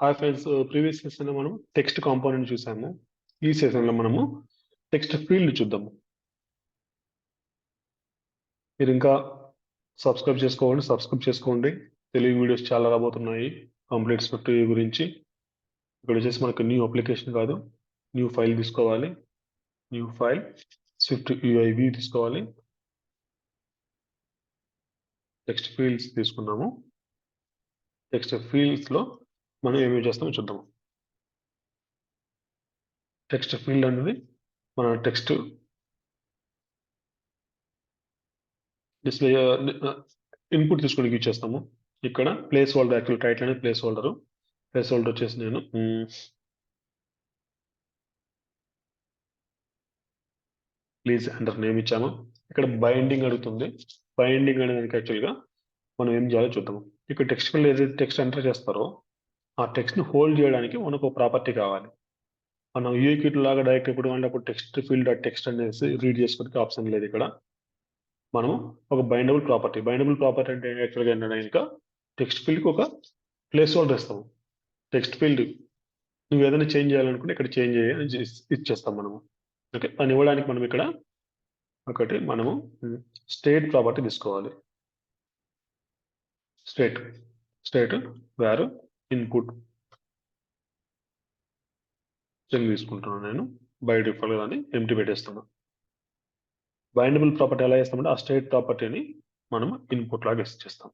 Hi friends, previous సెషన్లో మనం text component చూసాము. ఈ సెషన్లో మనము టెక్స్ట్ ఫీల్డ్ చూద్దాము. మీరు ఇంకా సబ్స్క్రైబ్ చేసుకోండి. తెలుగు వీడియోస్ చాలా రాబోతున్నాయి కంప్లీట్ స్విఫ్ట్ గురించి. ఇక్కడ వచ్చేసి మనకు న్యూ అప్లికేషన్ కాదు, న్యూ ఫైల్ తీసుకోవాలి. న్యూ ఫైల్ SwiftUI వ్యూ తీసుకోవాలి. టెక్స్ట్ ఫీల్డ్స్ తీసుకున్నాము. టెక్స్ట్ ఫీల్డ్స్లో మనం ఏమేమి చేస్తామో చూద్దాము. టెక్స్ట్ ఫీల్డ్ అనేది మన టెక్స్ట్ డిస్ప్లే ఇన్పుట్ తీసుకొని యూజ్ చేస్తాము. ఇక్కడ ప్లేస్ హోల్డర్, యాక్చువల్ టైటిల్ అనేది ప్లేస్ హోల్డర్ వచ్చేసి నేను ప్లీజ్ ఎంటర్ నేమ్ ఇచ్చాము. ఇక్కడ బైండింగ్ అడుగుతుంది. బైండింగ్ అనేది యాక్చువల్గా మనం ఏం చేయాలో చూద్దాము. ఇక్కడ టెక్స్ట్ ఫీల్డ్ ఏదైతే టెక్స్ట్ ఎంటర్ చేస్తారో ఆ టెక్స్ట్ని హోల్డ్ చేయడానికి మనకు ఒక ప్రాపర్టీ కావాలి. మనం యూఐకిట్ లాగా డైరెక్ట్ ఇప్పుడు అప్పుడు టెక్స్ట్ ఫీల్డ్ టెక్స్ట్ అనేసి రీడ్ చేసుకోవడానికి ఆప్షన్ లేదు. ఇక్కడ మనం ఒక బైండబుల్ ప్రాపర్టీ అంటే యాక్చువల్గా ఏంటంటే ఇంకా టెక్స్ట్ ఫీల్డ్కి ఒక ప్లేస్ హోల్డర్ ఇస్తాము. టెక్స్ట్ ఫీల్డ్ నువ్వు ఏదైనా చేంజ్ చేయాలనుకుంటే ఇక్కడ చేంజ్ ఇచ్చేస్తాం మనము. ఓకే, దాన్ని ఇవ్వడానికి మనం ఇక్కడ ఒకటి మనము స్టేట్ ప్రాపర్టీ తీసుకోవాలి. స్టేట్ వేర్ ఇన్పుట్ స్ట్రింగ్ తీసుకుంటున్నాను నేను. బై డిఫాల్ట్ దాన్ని ఎంటీ పెట్టేస్తున్నాను. బైండబుల్ ప్రాపర్టీ ఎలా చేస్తామంటే ఆ స్టేట్ ప్రాపర్టీని మనం ఇన్పుట్ లాగా ఇచ్చేస్తాం.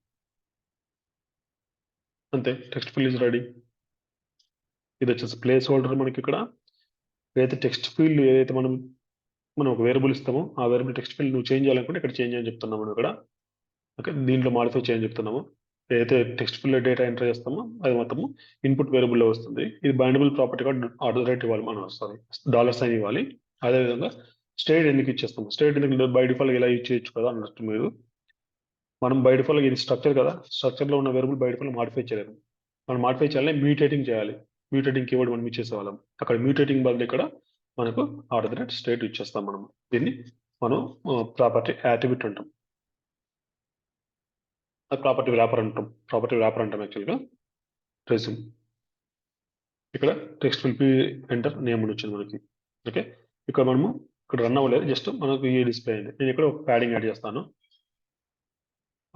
అంతే, టెక్స్ట్ ఫీల్డ్ ఇస్ రెడీ. ఇది వచ్చేసి ప్లేస్ హోల్డర్. మనకి ఇక్కడ ఏదైతే టెక్స్ట్ ఫీల్డ్ ఏదైతే మనం ఒక వేరియబుల్ ఇస్తామో ఆ వేరియబుల్ టెక్స్ట్ ఫీల్డ్ నువ్వు చేంజ్ చేయాలనుకుంటే ఇక్కడ చేంజ్ అని చెప్తున్నాము మనం ఇక్కడ. ఓకే, దీంట్లో మాడిఫై చేయని చెప్తున్నాము. ఏదైతే టెక్స్ట్ ఫీల్డ్ డేటా ఎంటర్ చేస్తామో అది మొత్తము ఇన్పుట్ వేరియబుల్లో వస్తుంది. ఇది బైండబుల్ ప్రాపర్టీ కూడా ఆర్డర్ రైట్ ఇవ్వాలి మనం, $సైన్ ఇవ్వాలి. అదేవిధంగా స్టేట్ ఎందుకు ఇచ్చేస్తాము, స్టేట్ ఎందుకు బై డిఫాల్ట్ ఇలా యూజ్ చేయొచ్చు కదా అన్నట్టు. మీరు మనం బై డిఫాల్ట్ ఇది స్ట్రక్చర్ కదా, స్ట్రక్చర్లో ఉన్న వేరియబుల్ బై డిఫాల్ట్ మాడిఫై చేయలేము. మనం మాడిఫై చేయాలంటే మ్యూటేటింగ్ చేయాలి. మ్యూటేటింగ్ కీవర్డ్ మనం ఇచ్చేసేవాళ్ళం. అక్కడ మ్యూటేటింగ్ బదులు ఇక్కడ మనకు ఆర్డర్ రైట్ స్టేట్ ఇచ్చేస్తాం మనం. దీన్ని మనం ప్రాపర్టీ యాట్రిబ్యూట్ అంటాం. అది ప్రాపర్టీ వ్రాపర్ అంటాం యాక్చువల్గా. రెజ్యూమ్ ఇక్కడ టెక్స్ట్ ఫీల్డ్ ఎంటర్ నేమ్ అని వచ్చింది మనకి. ఓకే, ఇక్కడ మనము ఇక్కడ రన్ అవ్వలేదు, జస్ట్ మనకు ఈ డిస్ప్లే అయింది. నేను ఇక్కడ ఒక ప్యాడింగ్ యాడ్ చేస్తాను,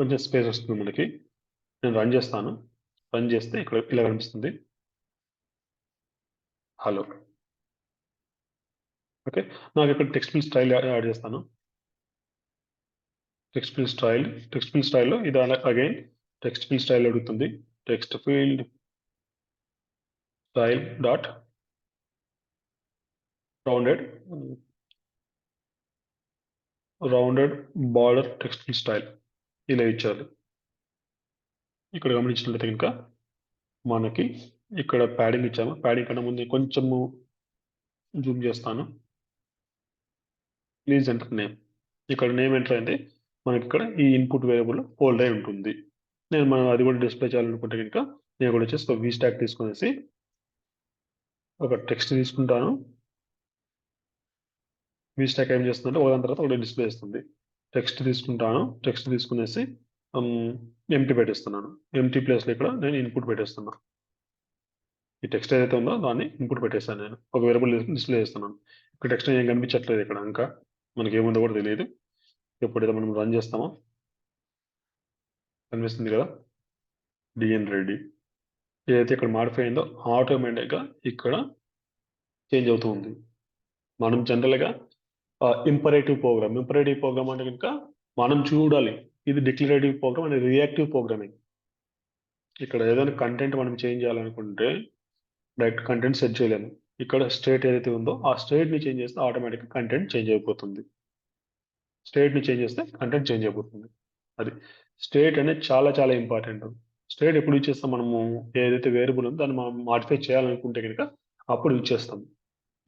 కొంచెం స్పేస్ వస్తుంది మనకి. నేను రన్ చేస్తాను. రన్ చేస్తే ఇక్కడ ఇలా కనిపిస్తుంది, హలో. ఓకే, నాకు ఇక్కడ టెక్స్ట్ ఫీల్డ్ స్టైల్ యాడ్ చేస్తాను. టెక్స్ట్ ఫీల్డ్ స్టైల్లో ఇది అగైన్ టెక్స్ట్ ఫీల్డ్ స్టైల్ అడుగుతుంది. Text field style dot rounded border text field style ఇలా ఇచ్చారు. ఇక్కడ గమనించినట్లయితే ఇంకా మనకి ఇక్కడ ప్యాడింగ్ ఇచ్చాము. ప్యాడింగ్ కన్నా ముందు కొంచెము జూమ్ చేస్తాను. Please enter name. ఇక్కడ నేమ్ ఎంటర్ అయింది. మనకి ఇక్కడ ఈ ఇన్పుట్ వేరియబుల్ హోల్డ్ అయి ఉంటుంది. మనం అది కూడా డిస్ప్లే చేయాలనుకుంటే కనుక నేను కూడా వచ్చేసి వి స్టాక్ తీసుకునేసి ఒక టెక్స్ట్ తీసుకుంటాను. వి స్టాక్ ఏం చేస్తుందంటే ఒకదాని తర్వాత ఒకటి డిస్ప్లే చేస్తుంది. టెక్స్ట్ తీసుకుంటాను. టెక్స్ట్ తీసుకునేసి ఎంటీ పెట్టేస్తున్నాను. ఎంటీ ప్లేస్లో ఇక్కడ నేను ఇన్పుట్ పెట్టేస్తున్నాను. ఈ టెక్స్ట్ ఏదైతే ఉందో దాన్ని ఇన్పుట్ పెట్టేస్తాను. నేను ఒక వేరియబుల్ డిస్ప్లే చేస్తున్నాను. ఇక్కడ టెక్స్ట్ ఏం కనిపించట్లేదు. ఇక్కడ ఇంకా మనకి ఏముందో కూడా తెలియదు. ఎప్పుడైతే మనం రన్ చేస్తామో కనిపిస్తుంది కదా, డిఎన్ రెడ్డి. ఏదైతే ఇక్కడ మాడిఫై అయిందో ఆటోమేటిక్గా ఇక్కడ చేంజ్ అవుతూ ఉంది. మనం జనరల్గా ఇంపరేటివ్ ప్రోగ్రామ్ అంటే కనుక మనం చూడాలి. ఇది డిక్లరేటివ్ ప్రోగ్రామ్ అనేది రియాక్టివ్ ప్రోగ్రామింగ్. ఇక్కడ ఏదైనా కంటెంట్ మనం చేంజ్ చేయాలనుకుంటే డైరెక్ట్ కంటెంట్ సెట్ చేయలేము. ఇక్కడ స్టేట్ ఏదైతే ఉందో ఆ స్టేట్ని చేంజ్ చేస్తే ఆటోమేటిక్గా కంటెంట్ చేంజ్ అయిపోతుంది. స్టేట్ని చేంజ్ చేస్తే కంటెంట్ చేంజ్ అయిపోతుంది. అది స్టేట్ అనేది చాలా చాలా ఇంపార్టెంట్. స్టేట్ ఎప్పుడు యూజ్ చేస్తాం, మనము ఏదైతే వేరియబుల్ ఉందో దాన్ని మనం మాడిఫై చేయాలనుకుంటే కనుక అప్పుడు యూజ్ చేస్తాం.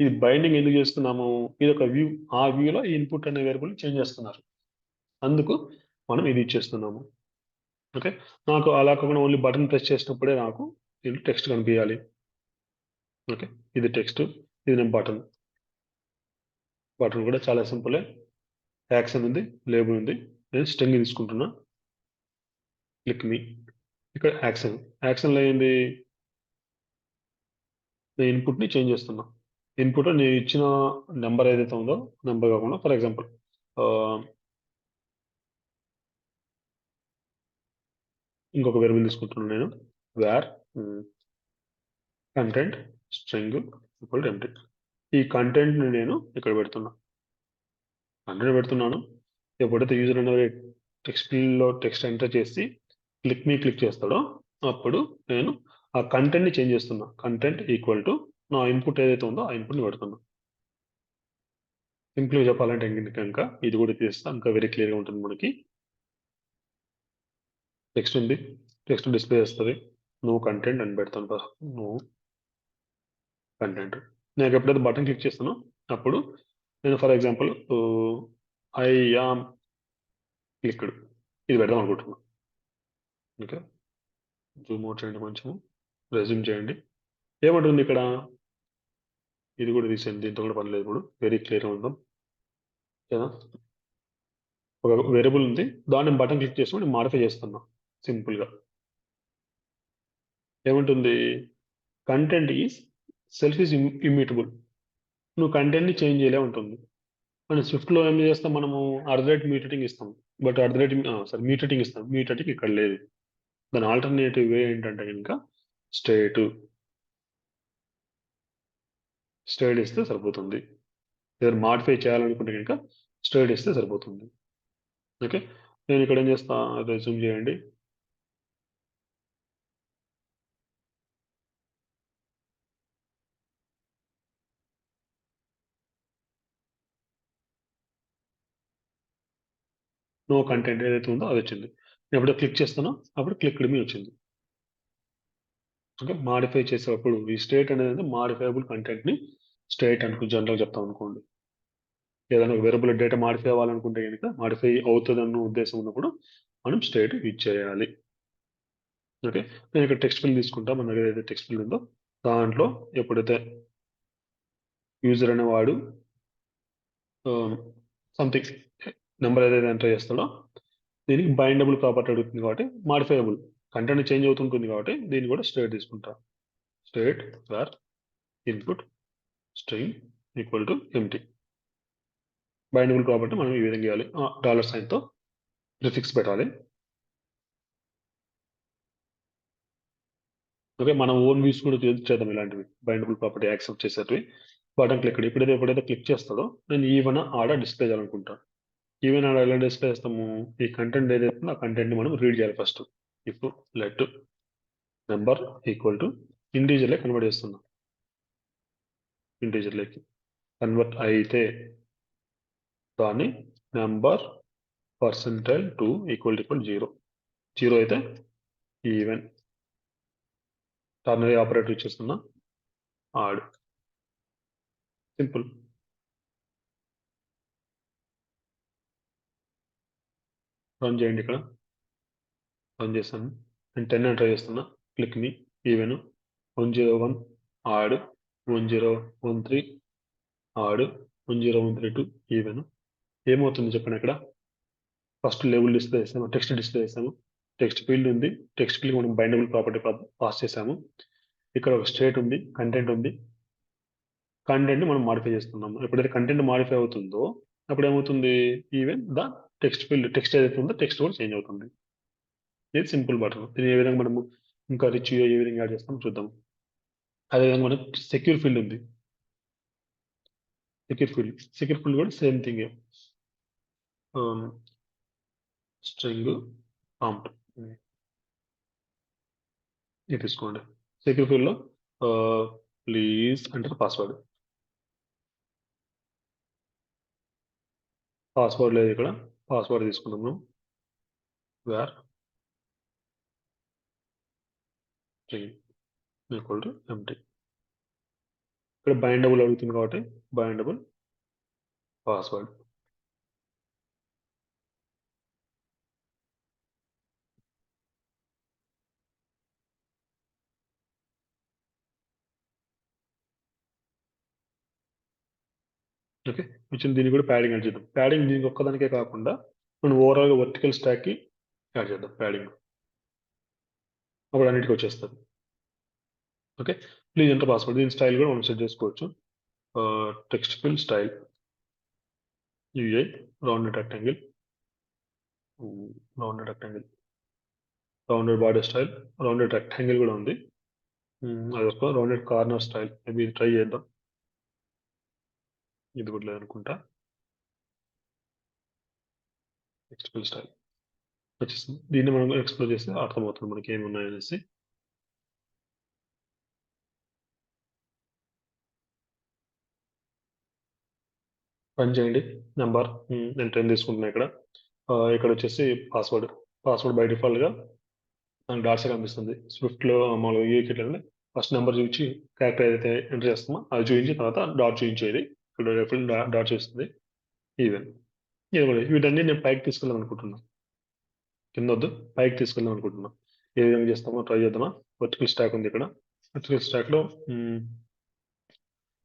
ఇది బైండింగ్ ఎందుకు చేస్తున్నాము, ఇది ఒక వ్యూ. ఆ వ్యూలో ఈ ఇన్పుట్ అనే వేరియబుల్ చేంజ్ చేస్తున్నారు, అందుకు మనం ఇది ఇచ్చేస్తున్నాము. ఓకే, నాకు అలా కాకుండా ఓన్లీ బటన్ ప్రెస్ చేసినప్పుడే నాకు దీంట్లో టెక్స్ట్ కనిపించాలి. ఓకే, ఇది టెక్స్ట్, ఇది నేను బటన్ కూడా చాలా సింపులే. యాక్షన్ ఉంది, లేబుల్ ఉంది. నేను స్ట్రింగ్ తీసుకుంటున్నా. క్లిక్ మీ. ఇక్కడ యాక్షన్లో ఏంది, నేను ఇన్పుట్ని చేంజ్ చేస్తున్నా. ఇన్పుట్ నేను ఇచ్చిన నెంబర్ ఏదైతే ఉందో నెంబర్ కాకుండా ఫర్ ఎగ్జాంపుల్ ఇంకొక వేరియబుల్ తీసుకుంటున్నాను నేను var content string equal empty. ఈ కంటెంట్ని నేను ఇక్కడ పెడుతున్నాను. ఎప్పుడైతే యూజర్ అనేది టెక్స్ట్ ఫీల్డ్లో టెక్స్ట్ ఎంటర్ చేసి క్లిక్ చేస్తాడో అప్పుడు నేను ఆ కంటెంట్ని చేంజ్ చేస్తున్నా. కంటెంట్ ఈక్వల్ టు నా ఇన్పుట్ ఏదైతే ఉందో ఆ ఇన్పుట్ని పెడుతున్నా. సింపుల్గా చెప్పాలంటే కనుక ఇది కూడా తీస్తా ఇంకా వెరీ క్లియర్గా ఉంటుంది మనకి. టెక్స్ట్ ఉంది, టెక్స్ట్ డిస్ప్లే చేస్తుంది, నువ్వు కంటెంట్ అని పెడతాను. నువ్వు కంటెంట్ నేను ఎప్పుడైతే బటన్ క్లిక్ చేస్తానో అప్పుడు నేను for example I am clicked ఇది పెడదాం అనుకుంటున్నాను. ఓకే, జూమ్ అవుట్ చేయండి, కొంచెం రెజ్యూమ్ చేయండి. ఏమంటుంది ఇక్కడ, ఇది కూడా తీసేయండి, దీంతో కూడా పని లేదు. ఇప్పుడు వెరీ క్లియర్గా ఉందాం కదా. ఒక వేరియబుల్ ఉంది, దాన్ని బటన్ క్లిక్ చేసుకుని నేను మాడిఫై చేస్తున్నా సింపుల్గా. ఏమంటుంది, content is self is immutable, నువ్వు కంటెంట్ని చేంజ్ చేయలే ఉంటుంది. మన స్విఫ్ట్లో ఏం చేస్తాం మనము, అర్ధరేట్ మ్యూటేటింగ్ ఇస్తాం. బట్ అర్ధరేట్ సారీ మ్యూటేటింగ్ ఇస్తాం, మ్యూటేటింగ్ ఇక్కడ లేదు. దాని ఆల్టర్నేటివ్ వే ఏంటంటే కనుక స్టేట్ స్టేట్ ఇస్తే సరిపోతుంది. ఏదైనా మాడిఫై చేయాలనుకుంటే కనుక స్టేట్ ఇస్తే సరిపోతుంది. ఓకే, నేను ఇక్కడ ఏం చేస్తా, రెజ్యూమ్ చేయండి. నో కంటెంట్ ఏదైతే ఉందో అది వచ్చింది. నేను ఎప్పుడో క్లిక్ చేస్తానో అప్పుడు క్లిక్డ్ మీ వచ్చింది. ఓకే, మాడిఫై చేసేటప్పుడు ఈ స్టేట్ అనేది మాడిఫైబుల్ కంటెంట్ని స్టేట్ అనుకో జనరల్ చెప్తాం అనుకోండి. ఏదైనా ఒక వేరియబుల్ డేటా మాడిఫై అవ్వాలనుకుంటే కనుక మాడిఫై అవుతుందన్న ఉద్దేశం ఉన్నప్పుడు మనం స్టేట్ యూజ్ చేయాలి. ఓకే, నేను ఇక్కడ టెక్స్ట్ ఫీల్డ్ తీసుకుంటా. మన దగ్గర ఏదైతే టెక్స్ట్ ఫీల్డ్ ఉందో దాంట్లో ఎప్పుడైతే యూజర్ అనేవాడు సంథింగ్ నెంబర్ ఏదైతే ఎంటర్ చేస్తాడో దీనికి బైండబుల్ ప్రాపర్టీ అడుగుతుంది కాబట్టి మాడిఫైయబుల్ కంటెంట్ చేంజ్ అవుతుంటుంది కాబట్టి దీన్ని కూడా స్టేట్ తీసుకుంటా. State where input string equal to empty. Bindable property మనం ఈ విధంగా చేయాలి, డాలర్ సైన్తో ప్రిఫిక్స్ పెట్టాలి. ఓకే, మనం ఓన్ వ్యూస్ కూడా చేద్దాం ఇలాంటివి, బైండబుల్ ప్రాపర్టీ యాక్సెప్ట్ చేసేటివి. బటన్ క్లిక్ ఎప్పుడైతే క్లిక్ చేస్తాడో నేను ఈవెన్ ఆడ డిస్ప్లే చేయాలనుకుంటా. ఈవెన్ ఆడ ఎలా డిస్ప్లే చేస్తాము, ఈ కంటెంట్ ఏదైతే ఉందో ఆ కంటెంట్ని మనం రీడ్ చేయాలి ఫస్ట్. ఇప్పుడు లెట్ నెంబర్ ఈక్వల్ టు ఇంటీజర్లే కన్వర్ట్ చేస్తున్నాం. ఇంటీజర్లోకి కన్వర్ట్ అయితే దాన్ని నెంబర్ పర్సెంటైల్ 2 ఈక్వల్ 0. 0 అయితే ఈవెన్ టర్నరీ ఆపరేటర్ ఇచ్చేస్తున్నా, ఆడ్. సింపుల్. రన్ చేయండి, ఇక్కడ రన్ చేస్తాను. నేను 10 ఎంటర్ చేస్తున్నా. Click me even 101 odd 1013 odd 10132 even. ఏమవుతుంది చెప్పండి, ఇక్కడ ఫస్ట్ లేబుల్ డిస్ప్లే చేసాము, టెక్స్ట్ డిస్ప్లే చేసాము, టెక్స్ట్ ఫీల్డ్ ఉంది, టెక్స్ట్ ఫీల్డ్ మనం బైండబుల్ ప్రాపర్టీ పాస్ చేసాము. ఇక్కడ ఒక స్టేట్ ఉంది, కంటెంట్ ఉంది. కంటెంట్ మనం మాడిఫై చేస్తున్నాము. ఎప్పుడైతే కంటెంట్ మాడిఫై అవుతుందో అప్పుడు ఏమవుతుంది, even the text field text ఏదైతే ఉందో టెక్స్ట్ కూడా చేంజ్ అవుతుంది. ఇది సింపుల్ బటన్. దీని ఏ విధంగా మనము ఇంకా రిచ్ ఏ విధంగా యాడ్ చేస్తాం చూద్దాం. అదేవిధంగా మనకు సెక్యూర్ ఫీల్డ్ ఉంది. సెక్యూర్ ఫీల్డ్ కూడా సేమ్ థింగ్, స్ట్రింగ్ ప్రాంప్ట్ ఇది తీసుకోండి. సెక్యూర్ ఫీల్డ్లో ప్లీజ్ అంటారు పాస్వర్డ్. పాస్వర్డ్ లేదు ఇక్కడ, పాస్వర్డ్ తీసుకున్నాం మనం. Var string equal to empty. ఇక్కడ బైండబుల్ అడుగుతుంది కాబట్టి బైండబుల్ పాస్వర్డ్. ఓకే, వచ్చింది. దీనికి కూడా ప్యాడింగ్ యాడ్ చేద్దాం. ప్యాడింగ్ దీనికి ఒక్కదానికే కాకుండా మనం ఓవరాల్గా వర్టికల్ స్టాక్కి యాడ్ చేద్దాం ప్యాడింగ్. అప్పుడు అన్నిటికీ వచ్చేస్తుంది. Okay, please enter password. దీని స్టైల్ కూడా మనం సెట్ చేసుకోవచ్చు. Text field style UI rounded rectangle, rounded rectangle, rounded border style, rounded rectangle కూడా ఉంది. అది ఒక rounded corner style, maybe try చేద్దాం. ఇది కూడా లేదనుకుంటా. టెక్స్ట్ ఫీల్డ్ స్టైల్ వచ్చేసింది. దీన్ని మనం ఎక్స్ప్లోర్ చేస్తే అర్థమవుతుంది మనకి ఏమి ఉన్నాయనేసి. రన్ చేయండి. నెంబర్ నేను 10 తీసుకుంటున్నా ఇక్కడ. ఇక్కడ వచ్చేసి పాస్వర్డ్. పాస్వర్డ్ బై డిఫాల్ట్గా మనకి డాట్స్ కనిపిస్తుంది. స్విఫ్ట్లో మామూలుగా యూకి ఎట్లా ఫస్ట్ నెంబర్ చూపించి క్యారెక్టర్ ఏదైతే ఎంటర్ చేస్తామో అది చూపించి తర్వాత డాట్ చూపించేది. ఇక్కడ రెఫరెన్స్ డాట్ చూస్తుంది. ఈవెన్ ఇది కూడా వీటన్ని నేను పైకి తీసుకెళ్దాం అనుకుంటున్నా. కింద వద్దు, పైకి తీసుకెళ్దాం అనుకుంటున్నా. ఏ విధంగా చేస్తామో ట్రై చేద్దామా. వర్టికల్ స్టాక్ ఉంది ఇక్కడ. వర్టికల్ స్టాక్లో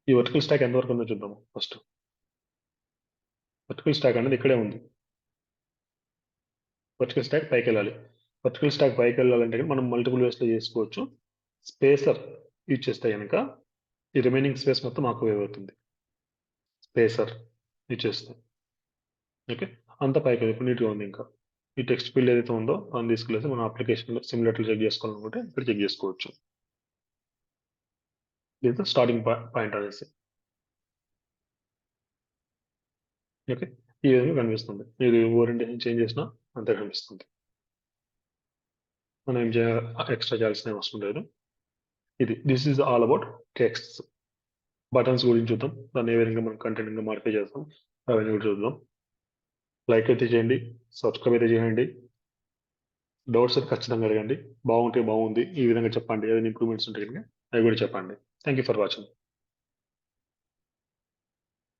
ఈ వర్టికల్ స్టాక్ ఎంతవరకు ఉందో చూద్దాము ఫస్ట్. వర్టికల్ స్టాక్ అనేది ఇక్కడే ఉంది. వర్టికల్ స్టాక్ పైకి వెళ్ళాలి. వర్టికల్ స్టాక్ పైకి వెళ్ళాలంటే మనం మల్టిపుల్ వేస్లో చేసుకోవచ్చు. స్పేసర్ యూజ్ చేస్తే కనుక ఈ రిమైనింగ్ స్పేస్ మొత్తం ఆక్యుపై అవుతుంది. స్పేసర్ యూజ్ చేస్తే ఓకే, అంతా పైకి ఇప్పుడు నీట్గా ఉంది. ఇంకా ఈ టెక్స్ట్ ఫీల్డ్ ఏదైతే ఉందో దాన్ని తీసుకెళ్ళేసి మన అప్లికేషన్లో సిమ్యులేటర్ చెక్ చేసుకోవాలనుకుంటే ఇక్కడ చెక్ చేసుకోవచ్చు. దీంతో స్టార్టింగ్ పాయింట్ అనేసి ఓకే, ఈ విధంగా కనిపిస్తుంది. మీరు ఓరియంటేషన్ చేంజ్ చేసినా అంతే కనిపిస్తుంది. మనం ఏం ఎక్స్ట్రా చేయాల్సిన అవసరం లేదు. This is all about text. Buttons గురించి చూద్దాం. దాన్ని ఏ విధంగా మనం కంటెంట్గా మాడిఫై చేస్తాం అవన్నీ కూడా చూద్దాం. లైక్ అయితే చేయండి, సబ్స్క్రైబ్ అయితే చేయండి. డౌట్స్ అయితే ఖచ్చితంగా అడగండి. బాగుంటే బాగుంది ఈ విధంగా చెప్పండి. ఏదైనా ఇంప్రూవ్మెంట్స్ ఉంటే కనుక అవి కూడా చెప్పండి. Thank you for watching.